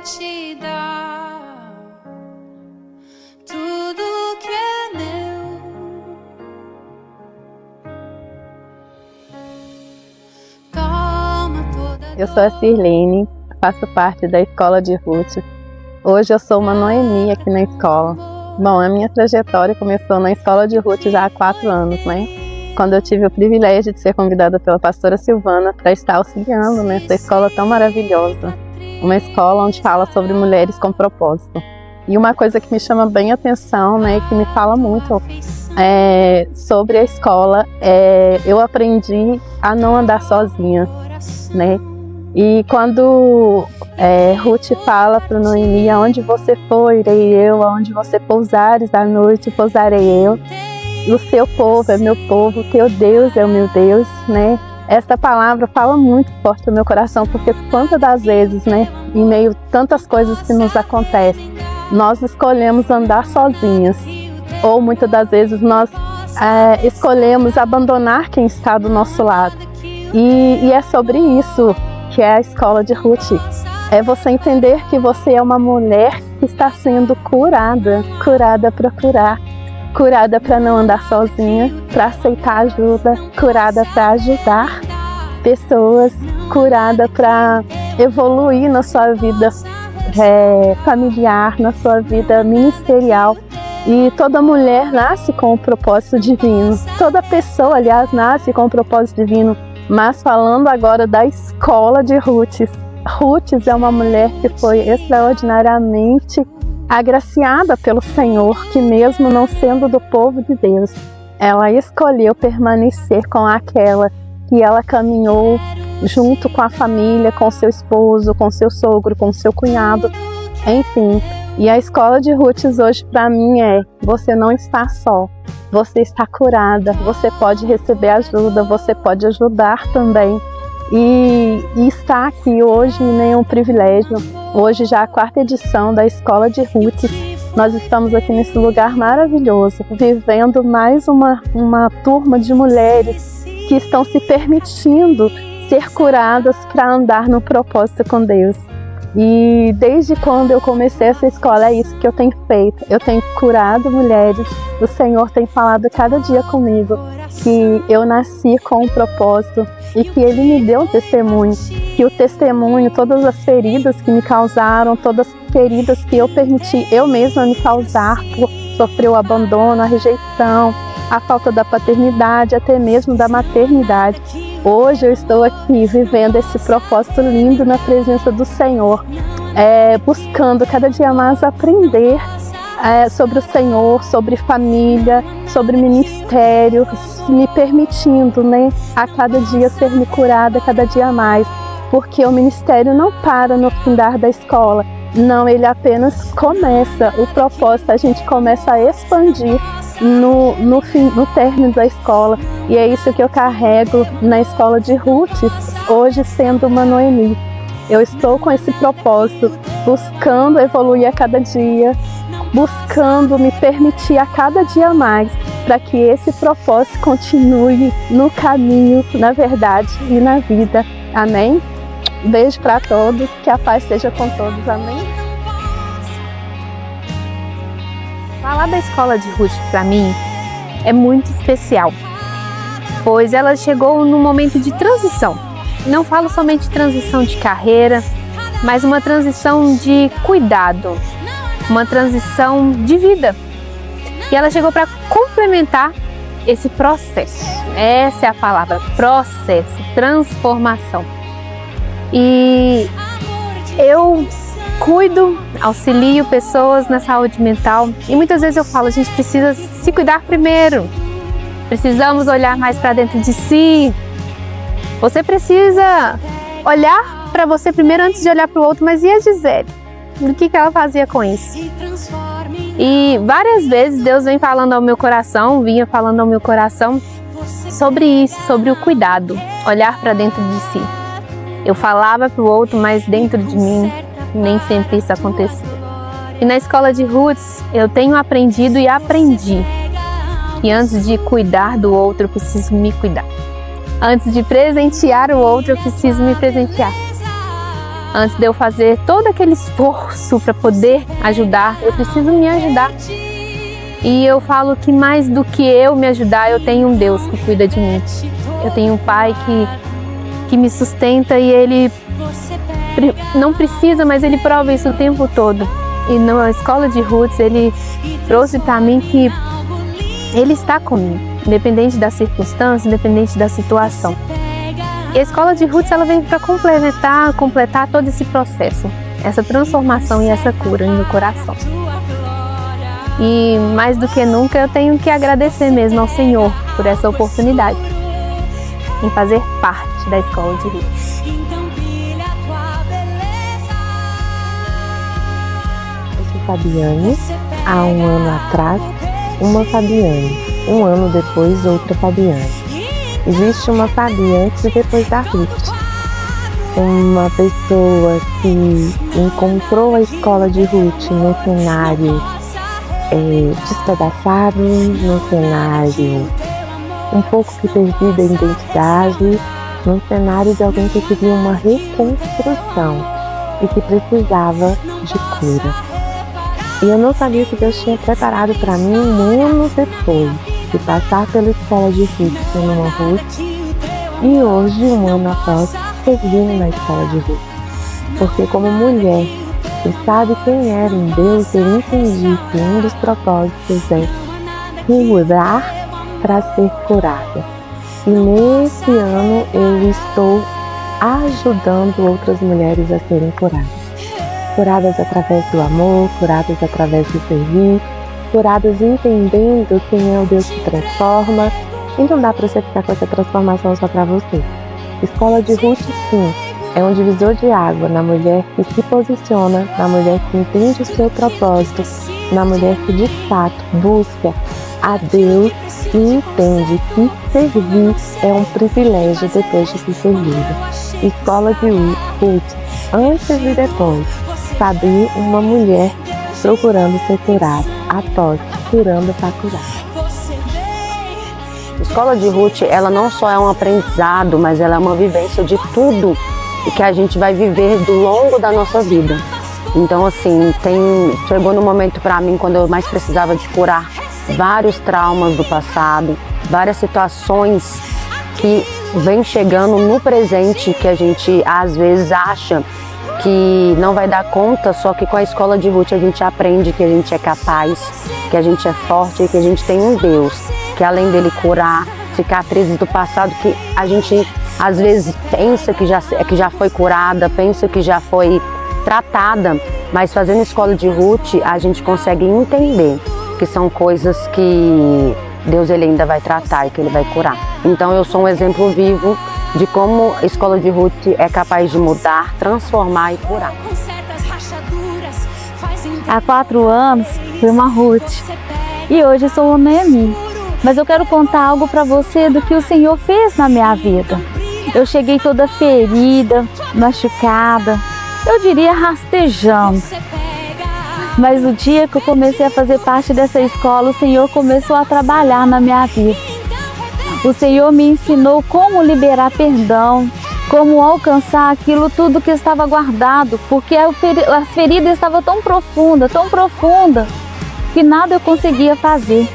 te dar tudo que é meu. Toma toda. Eu sou a Sirlene, faço parte da Escola de Ruth. Hoje eu sou uma Noemi aqui na escola. Bom, a minha trajetória começou na Escola de Ruth já há 4 anos, né? Quando eu tive o privilégio de ser convidada pela pastora Silvana para estar auxiliando nessa escola tão maravilhosa. Uma escola onde fala sobre mulheres com propósito. E uma coisa que me chama bem a atenção, né, que me fala muito sobre a escola, eu aprendi a não andar sozinha, né? E quando Ruth fala para Noemi, aonde você for, irei eu, aonde você pousares à noite, pousarei eu. O seu povo é meu povo, o teu Deus é o meu Deus, né? Esta palavra fala muito forte no meu coração, porque quantas das vezes, né, em meio a tantas coisas que nos acontecem, nós escolhemos andar sozinhas, ou muitas das vezes nós escolhemos abandonar quem está do nosso lado. E é sobre isso que é a Escola de Ruth. É você entender que você é uma mulher que está sendo curada para curar. Curada para não andar sozinha, para aceitar ajuda, curada para ajudar pessoas, curada para evoluir na sua vida familiar, na sua vida ministerial. E toda mulher nasce com um propósito divino. Toda pessoa, aliás, nasce com um propósito divino. Mas falando agora da Escola de Ruth. Ruth é uma mulher que foi extraordinariamente agraciada pelo Senhor, que mesmo não sendo do povo de Deus, ela escolheu permanecer com aquela que ela caminhou junto com a família, com seu esposo, com seu sogro, com seu cunhado, enfim. E a Escola de Ruth hoje para mim você não está só, você está curada, você pode receber ajuda, você pode ajudar também. E estar aqui hoje nem é um privilégio. Hoje já a 4ª edição da Escola de Ruth. Nós estamos aqui nesse lugar maravilhoso, vivendo mais uma turma de mulheres que estão se permitindo ser curadas para andar no propósito com Deus. E desde quando eu comecei essa escola, é isso que eu tenho feito. Eu tenho curado mulheres. O Senhor tem falado cada dia comigo que eu nasci com um propósito e que Ele me deu um testemunho. Que o testemunho, todas as feridas que me causaram, todas as feridas que eu permiti eu mesma me causar por sofrer o abandono, a rejeição, a falta da paternidade, até mesmo da maternidade. Hoje eu estou aqui vivendo esse propósito lindo na presença do Senhor, buscando cada dia mais aprender sobre o Senhor, sobre família, sobre ministério, me permitindo, né, a cada dia ser me curada, cada dia mais, porque o ministério não para no findar da escola, não, ele apenas começa, o propósito a gente começa a expandir no término da escola, e é isso que eu carrego na Escola de Ruth, hoje sendo uma Noemi. Eu estou com esse propósito, buscando evoluir a cada dia, buscando me permitir a cada dia mais, para que esse propósito continue no caminho, na verdade e na vida. Amém? Beijo para todos, que a paz seja com todos. Amém? Falar da Escola de Ruth para mim é muito especial, pois ela chegou num momento de transição. Não falo somente de transição de carreira, mas uma transição de cuidado, uma transição de vida. E ela chegou para complementar esse processo. Essa é a palavra, processo, transformação. E eu cuido, auxilio pessoas na saúde mental e muitas vezes eu falo, a gente precisa se cuidar primeiro. Precisamos olhar mais para dentro de si. Você precisa olhar para você primeiro antes de olhar para o outro. Mas e a Gisele? O que ela fazia com isso? E várias vezes Deus vinha falando ao meu coração sobre isso, sobre o cuidado, olhar para dentro de si. Eu falava para o outro, mas dentro de mim nem sempre isso acontecia. E na Escola de Ruth eu tenho aprendido e aprendi que antes de cuidar do outro eu preciso me cuidar. Antes de presentear o outro eu preciso me presentear. Antes de eu fazer todo aquele esforço para poder ajudar, eu preciso me ajudar. E eu falo que mais do que eu me ajudar, eu tenho um Deus que cuida de mim. Eu tenho um Pai que me sustenta e Ele não precisa, mas Ele prova isso o tempo todo. E na escola de Roots, Ele trouxe para mim que Ele está comigo, independente da circunstância, independente da situação. E a escola de Roots, ela vem para completar todo esse processo, essa transformação e essa cura no coração. E mais do que nunca eu tenho que agradecer mesmo ao Senhor por essa oportunidade em fazer parte da escola de Roots. Eu sou Fabiane, há um ano atrás, uma Fabiane, um ano depois, outra Fabiane. Existe uma Fabi antes e depois da Ruth. Uma pessoa que encontrou a escola de Ruth num cenário despedaçado, num cenário um pouco que perdida a identidade, num cenário de alguém que queria uma reconstrução e que precisava de cura. E eu não sabia que Deus tinha preparado para mim um ano depois de passar pela escola de Ruth, sendo uma Ruth, e hoje, um ano após, servindo na escola de Ruth. Porque como mulher que sabe quem era em Deus, eu entendi que um dos propósitos é curar para ser curada. E nesse ano eu estou ajudando outras mulheres a serem curadas. Curadas através do amor, curadas através do servir, curadas entendendo quem é o Deus que transforma. E não dá para você ficar com essa transformação só para você. Escola de Ruth, sim, é um divisor de água na mulher que se posiciona, na mulher que entende o seu propósito, na mulher que de fato busca a Deus e entende que servir é um privilégio depois de ser servido. Escola de Ruth, antes e depois, saber uma mulher procurando ser curada, após curando para curar. A escola de Ruth, ela não só é um aprendizado, mas ela é uma vivência de tudo que a gente vai viver do longo da nossa vida. Então, assim, chegou no momento para mim quando eu mais precisava de curar vários traumas do passado, várias situações que vem chegando no presente que a gente às vezes acha que não vai dar conta, só que com a escola de Ruth a gente aprende que a gente é capaz, que a gente é forte e que a gente tem um Deus que além dele curar cicatrizes do passado que a gente às vezes pensa que já foi curada, pensa que já foi tratada, mas fazendo escola de Ruth a gente consegue entender que são coisas que Deus ele ainda vai tratar e que ele vai curar. Então eu sou um exemplo vivo de como a escola de Ruth é capaz de mudar, transformar e curar. Há 4 anos fui uma Ruth e hoje sou uma Noemi. Mas eu quero contar algo para você do que o Senhor fez na minha vida. Eu cheguei toda ferida, machucada, eu diria rastejando. Mas o dia que eu comecei a fazer parte dessa escola, o Senhor começou a trabalhar na minha vida. O Senhor me ensinou como liberar perdão, como alcançar aquilo tudo que estava guardado, porque a ferida estava tão profunda, que nada eu conseguia fazer.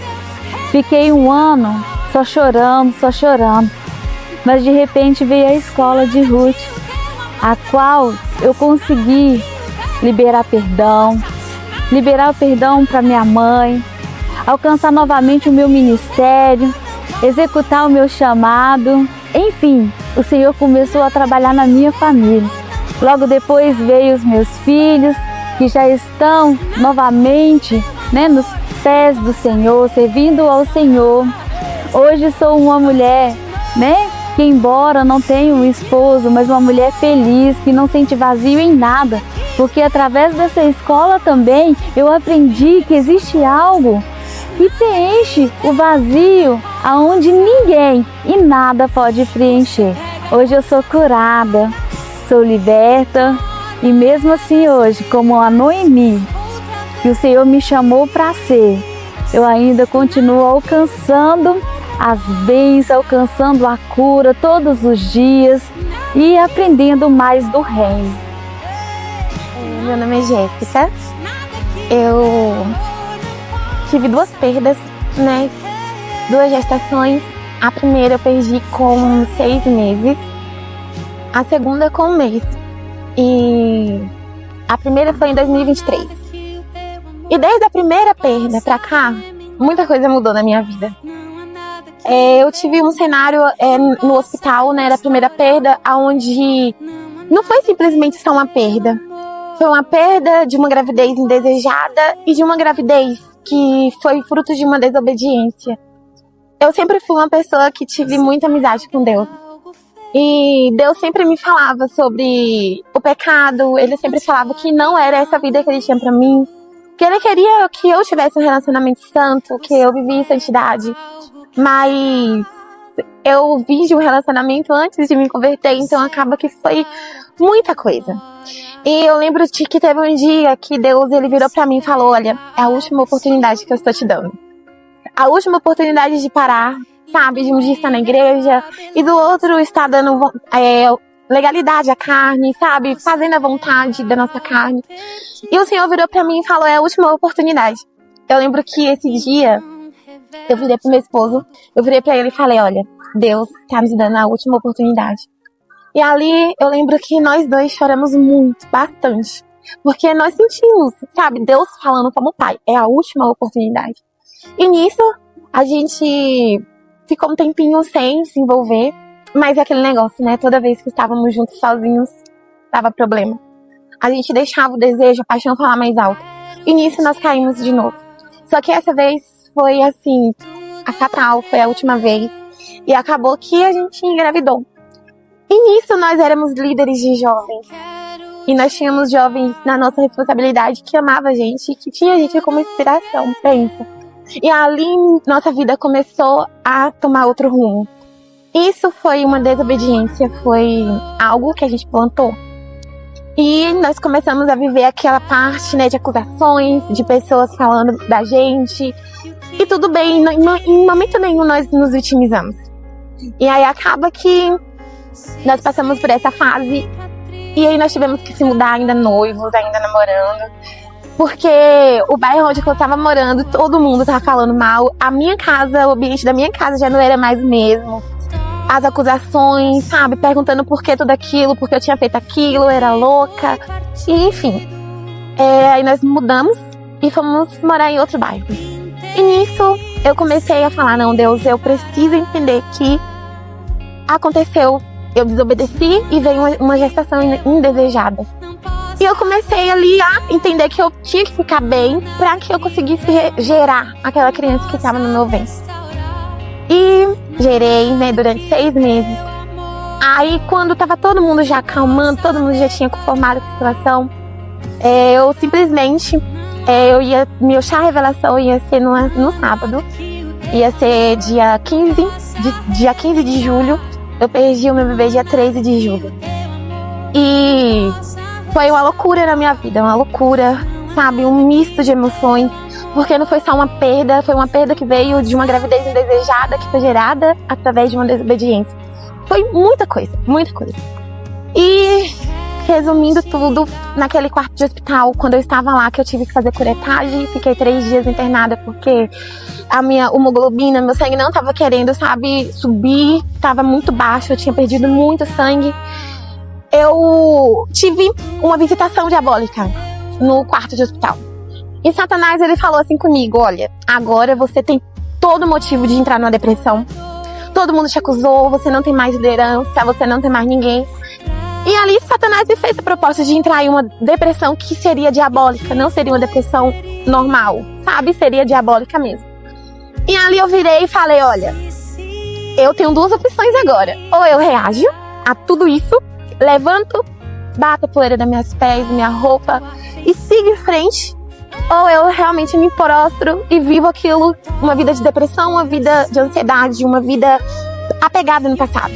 Fiquei 1 ano só chorando, mas de repente veio a escola de Ruth, a qual eu consegui liberar o perdão para minha mãe, alcançar novamente o meu ministério, executar o meu chamado. Enfim, o Senhor começou a trabalhar na minha família. Logo depois veio os meus filhos, que já estão novamente, nos pés do Senhor, servindo ao Senhor. Hoje sou uma mulher, que embora não tenha um esposo, mas uma mulher feliz, que não sente vazio em nada, porque através dessa escola também eu aprendi que existe algo que preenche o vazio aonde ninguém e nada pode preencher. Hoje eu sou curada, sou liberta e mesmo assim hoje, como a Noemi, que o Senhor me chamou para ser, eu ainda continuo alcançando as bênçãos, alcançando a cura todos os dias e aprendendo mais do reino. meu nome é Jéssica. Eu tive 2 perdas, né? 2 gestações. A primeira eu perdi com 6 meses, a segunda com 1 mês. E a primeira foi em 2023. E desde a primeira perda pra cá, muita coisa mudou na minha vida. Eu tive um cenário no hospital, né, da primeira perda, onde não foi simplesmente só uma perda. Foi uma perda de uma gravidez indesejada e de uma gravidez que foi fruto de uma desobediência. Eu sempre fui uma pessoa que tive muita amizade com Deus. E Deus sempre me falava sobre o pecado, Ele sempre falava que não era essa vida que Ele tinha pra mim, que Ele queria que eu tivesse um relacionamento santo, que eu vivisse santidade. Mas eu vi de um relacionamento antes de me converter, então acaba que foi muita coisa. E eu lembro de que teve um dia que Deus, Ele virou pra mim e falou: olha, é a última oportunidade que eu estou te dando. A última oportunidade de parar, sabe, de um dia estar na igreja e do outro estar dando legalidade à carne, sabe, fazendo a vontade da nossa carne. E o Senhor virou pra mim e falou: é a última oportunidade. Eu lembro que esse dia eu virei pro meu esposo, eu virei pra ele e falei: olha, Deus tá nos dando a última oportunidade. E ali eu lembro que nós dois choramos muito, bastante, porque nós sentimos, sabe, Deus falando como pai: é a última oportunidade. E nisso a gente ficou um tempinho sem se envolver, mas é aquele negócio, né? Toda vez que estávamos juntos sozinhos, dava problema. A gente deixava o desejo, a paixão falar mais alto. E nisso nós caímos de novo. Só que essa vez foi assim, a fatal, foi a última vez. E acabou que a gente engravidou. E nisso nós éramos líderes de jovens. E nós tínhamos jovens na nossa responsabilidade que amava a gente, que tinha a gente como inspiração, pensa. E ali nossa vida começou a tomar outro rumo. Isso foi uma desobediência, foi algo que a gente plantou. E nós começamos a viver aquela parte, né, de acusações, de pessoas falando da gente. E tudo bem, em momento nenhum nós nos vitimizamos. E aí acaba que nós passamos por essa fase e aí nós tivemos que se mudar ainda noivos, ainda namorando. Porque o bairro onde eu tava morando, todo mundo tava falando mal. A minha casa, o ambiente da minha casa já não era mais o mesmo. As acusações, sabe? Perguntando por que tudo aquilo, porque eu tinha feito aquilo, eu era louca. E, enfim. Aí nós mudamos e fomos morar em outro bairro. E nisso eu comecei a falar: não, Deus, eu preciso entender que aconteceu. Eu desobedeci e veio uma gestação indesejada. E eu comecei ali a entender que eu tinha que ficar bem para que eu conseguisse gerar aquela criança que estava no meu ventre. E gerei, né, durante 6 meses. Aí quando tava todo mundo já acalmando, todo mundo já tinha conformado com a situação, eu simplesmente, meu chá revelação ia ser no sábado. Ia ser dia 15 de julho. Eu perdi o meu bebê dia 13 de julho. E foi uma loucura na minha vida, uma loucura, sabe? Um misto de emoções, porque não foi só uma perda, foi uma perda que veio de uma gravidez indesejada, que foi gerada através de uma desobediência. Foi muita coisa, muita coisa. E, resumindo tudo, naquele quarto de hospital, quando eu estava lá, que eu tive que fazer curetagem, fiquei 3 dias internada, porque a minha hemoglobina, meu sangue não estava querendo, sabe, subir, estava muito baixo, eu tinha perdido muito sangue. Eu tive uma visitação diabólica no quarto de hospital. E Satanás, ele falou assim comigo: olha, agora você tem todo motivo de entrar numa depressão. Todo mundo te acusou, você não tem mais liderança, você não tem mais ninguém. E ali Satanás me fez a proposta de entrar em uma depressão que seria diabólica, não seria uma depressão normal, sabe? Seria diabólica mesmo. E ali eu virei e falei: olha, eu tenho 2 opções agora. Ou eu reajo a tudo isso, levanto, bato a poeira das minhas pés, minha roupa e sigo em frente, ou eu realmente me prostro e vivo aquilo, uma vida de depressão, uma vida de ansiedade, uma vida apegada no passado.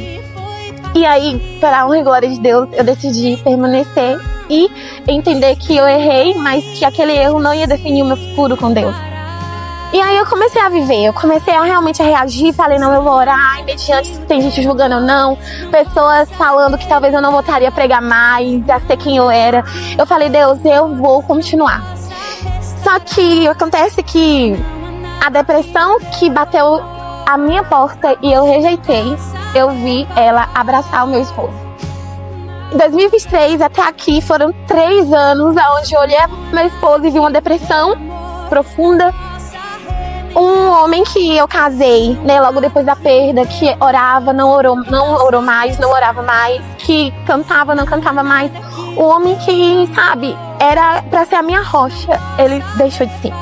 E aí, para a honra e glória de Deus, eu decidi permanecer e entender que eu errei, mas que aquele erro não ia definir o meu futuro com Deus. E aí eu comecei a viver, eu comecei a realmente a reagir, falei, não, eu vou orar, mediante tem gente julgando ou não, pessoas falando que talvez eu não voltaria a pregar mais, a ser quem eu era. Eu falei, Deus, eu vou continuar. Só que acontece que a depressão que bateu a minha porta e eu rejeitei, eu vi ela abraçar o meu esposo. Em 2023 até aqui foram 3 anos onde eu olhei meu esposo e vi uma depressão profunda. Um homem que eu casei, né, logo depois da perda, que orava, não orou mais, não orava mais, que cantava, não cantava mais. Um homem que, sabe, era pra ser a minha rocha, ele deixou de ser.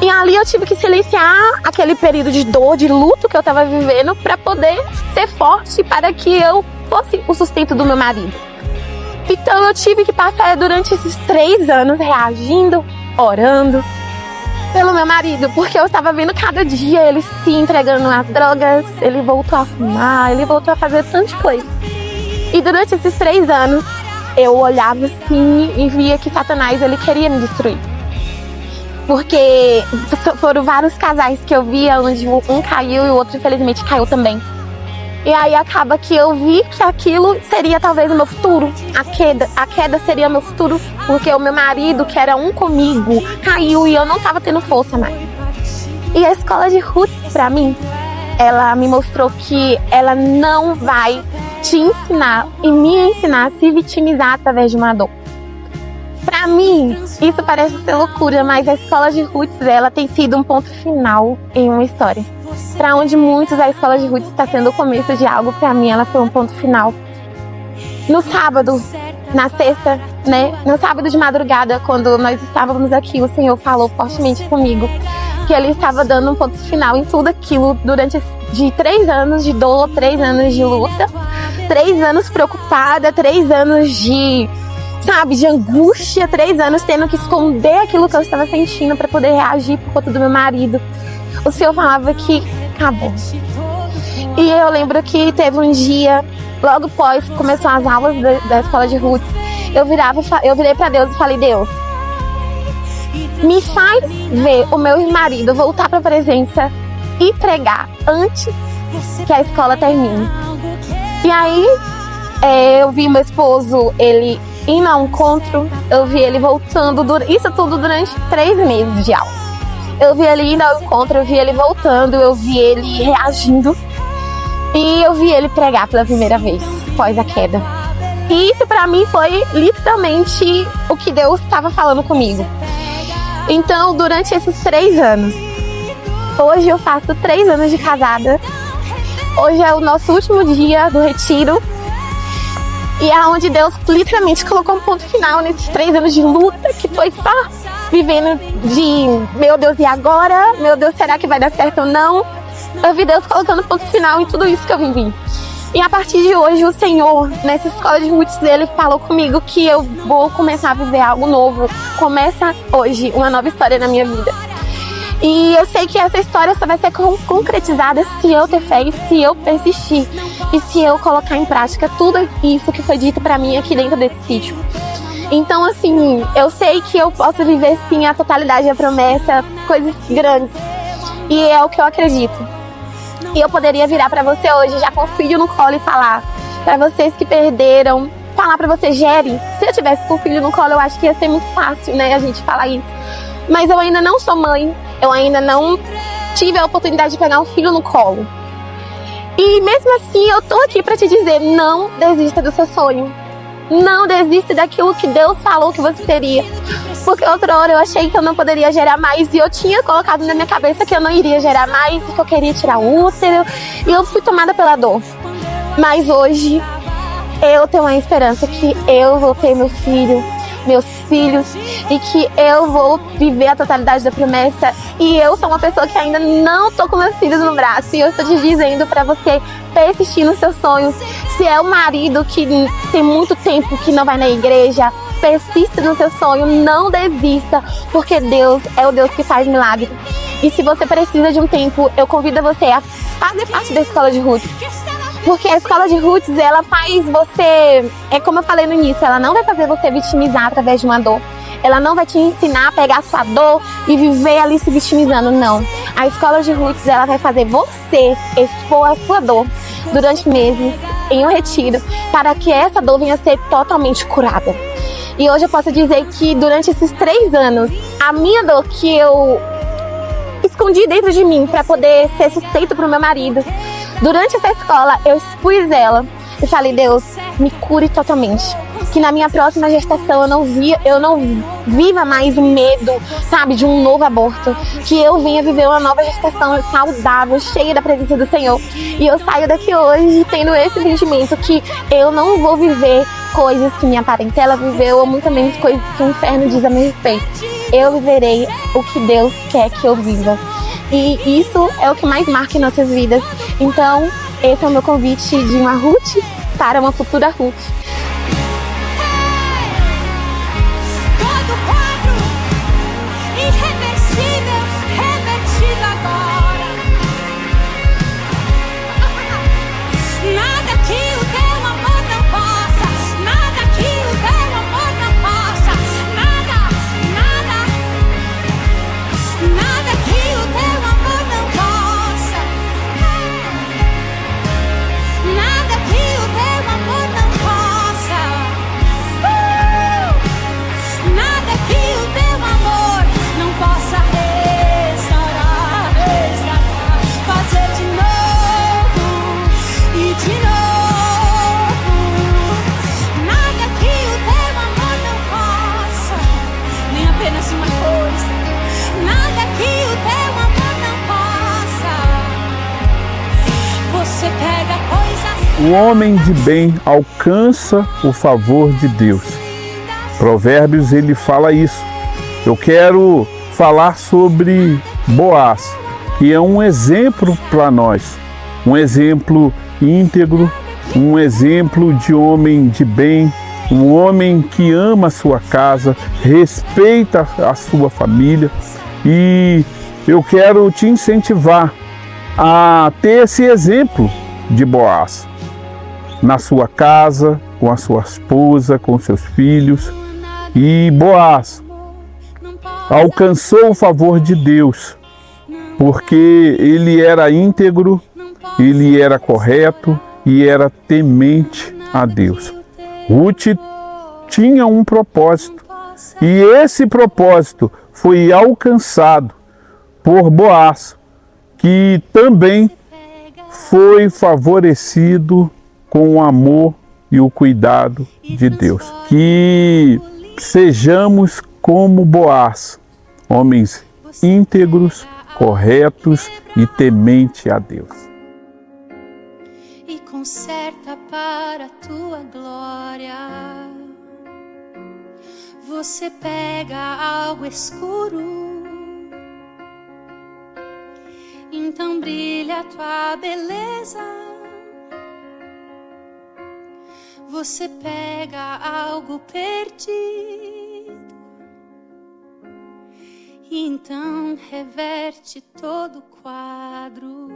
E ali eu tive que silenciar aquele período de dor, de luto que eu tava vivendo pra poder ser forte para que eu fosse o sustento do meu marido. Então eu tive que passar durante esses 3 anos reagindo, orando pelo meu marido, porque eu estava vendo cada dia ele se entregando às drogas, ele voltou a fumar, ele voltou a fazer tanta coisa. E durante esses 3 anos, eu olhava assim e via que Satanás, ele queria me destruir. Porque foram vários casais que eu via onde um caiu e o outro infelizmente caiu também. E aí acaba que eu vi que aquilo seria talvez o meu futuro. A queda seria meu futuro, porque o meu marido, que era um comigo, caiu e eu não estava tendo força mais. E a escola de Ruth, pra mim, ela me mostrou que ela não vai te ensinar e me ensinar a se vitimizar através de uma dor. Pra mim, isso parece ser loucura, mas a escola de Ruth, ela tem sido um ponto final em uma história. Para onde muitos, a escola de Ruth está sendo o começo de algo, para mim ela foi um ponto final. No sábado, na sexta, né? No sábado de madrugada, quando nós estávamos aqui, o Senhor falou fortemente comigo que Ele estava dando um ponto final em tudo aquilo durante de 3 anos de dor, 3 anos de luta, 3 anos preocupada, 3 anos de, sabe, de angústia, 3 anos tendo que esconder aquilo que eu estava sentindo para poder reagir por conta do meu marido. O Senhor falava que acabou. E eu lembro que teve um dia, logo após começou as aulas da escola de Ruth, eu virei para Deus e falei, Deus, me faz ver o meu marido voltar para a presença e pregar antes que a escola termine. E aí eu vi meu esposo, ele indo a um encontro, eu vi ele voltando, isso tudo durante 3 meses de aula. Eu vi ele indo ao encontro, eu vi ele voltando, eu vi ele reagindo. E eu vi ele pregar pela primeira vez, após a queda. E isso pra mim foi literalmente o que Deus estava falando comigo. Então, durante esses 3 anos, hoje eu faço 3 anos de casada. Hoje é o nosso último dia do retiro. E é onde Deus literalmente colocou um ponto final nesses 3 anos de luta, que foi só vivendo de, meu Deus, e agora? Meu Deus, será que vai dar certo ou não? Eu vi Deus colocando ponto final em tudo isso que eu vivi. E a partir de hoje, o Senhor, nessa escola de Ruth dele, falou comigo que eu vou começar a viver algo novo. Começa hoje uma nova história na minha vida. E eu sei que essa história só vai ser concretizada se eu ter fé e se eu persistir. E se eu colocar em prática tudo isso que foi dito pra mim aqui dentro desse sítio. Então, assim, eu sei que eu posso viver, sim, a totalidade da promessa, coisas grandes. E é o que eu acredito. E eu poderia virar pra você hoje, já com o filho no colo, e falar pra vocês que perderam, falar pra você, gere. Se eu tivesse com o filho no colo, eu acho que ia ser muito fácil, né, a gente falar isso. Mas eu ainda não sou mãe, eu ainda não tive a oportunidade de pegar um filho no colo. E mesmo assim, eu tô aqui pra te dizer, não desista do seu sonho. Não desista daquilo que Deus falou que você seria. Porque outra hora eu achei que eu não poderia gerar mais. E eu tinha colocado na minha cabeça que eu não iria gerar mais, que eu queria tirar o útero. E eu fui tomada pela dor. Mas hoje eu tenho uma esperança que eu vou ter meus filhos, e que eu vou viver a totalidade da promessa. E eu sou uma pessoa que ainda não tô com meus filhos no braço, e eu estou te dizendo pra você persistir nos seus sonhos. Se é o marido que tem muito tempo que não vai na igreja, persista no seu sonho, não desista, porque Deus é o Deus que faz milagre. E se você precisa de um tempo, eu convido você a fazer parte da escola de Ruth. Porque a escola de Ruth, ela faz você, é como eu falei no início, ela não vai fazer você vitimizar através de uma dor. ela não vai te ensinar a pegar a sua dor e viver ali se vitimizando, não. A escola de Roots, ela vai fazer você expor a sua dor durante meses em um retiro, para que essa dor venha a ser totalmente curada. E hoje eu posso dizer que durante esses 3 anos, a minha dor que eu escondi dentro de mim para poder ser sustento para o meu marido, durante essa escola eu expus ela e falei: Deus, me cure totalmente. Que na minha próxima gestação eu não viva mais o medo, sabe, de um novo aborto. Que eu venha viver uma nova gestação saudável, cheia da presença do Senhor. E eu saio daqui hoje tendo esse sentimento que eu não vou viver coisas que minha parentela viveu, ou muito menos coisas que o inferno diz a meu respeito. Eu viverei o que Deus quer que eu viva. E isso é o que mais marca em nossas vidas. Então, esse é o meu convite de uma Ruth para uma futura Ruth. Todo quadro irreversível, revertido agora. Nada que o teu amor não possa, nada que o teu amor não possa, nada, nada, nada que o teu amor não possa, nada que o teu amor não possa, nada que o teu amor não possa restaurar, fazer de novo e de novo. Nada que o teu amor não possa, nem apenas uma coisa. Nada que o teu amor não possa. Você pega coisas. O homem de bem alcança o favor de Deus. Provérbios, ele fala isso. Eu quero falar sobre Boaz, que é um exemplo para nós, um exemplo íntegro, um exemplo de homem de bem, um homem que ama a sua casa, respeita a sua família. E eu quero te incentivar a ter esse exemplo de Boaz na sua casa, com a sua esposa, com seus filhos. E Boaz alcançou o favor de Deus, porque ele era íntegro, ele era correto e era temente a Deus. Ruth tinha um propósito, e esse propósito foi alcançado por Boaz, que também foi favorecido com o amor e o cuidado de Deus. Que sejamos como Boaz, homens íntegros, corretos e temente a Deus. E conserta para a tua glória. Você pega algo escuro, então brilha a tua beleza. Você pega algo perdido, então reverte todo o quadro.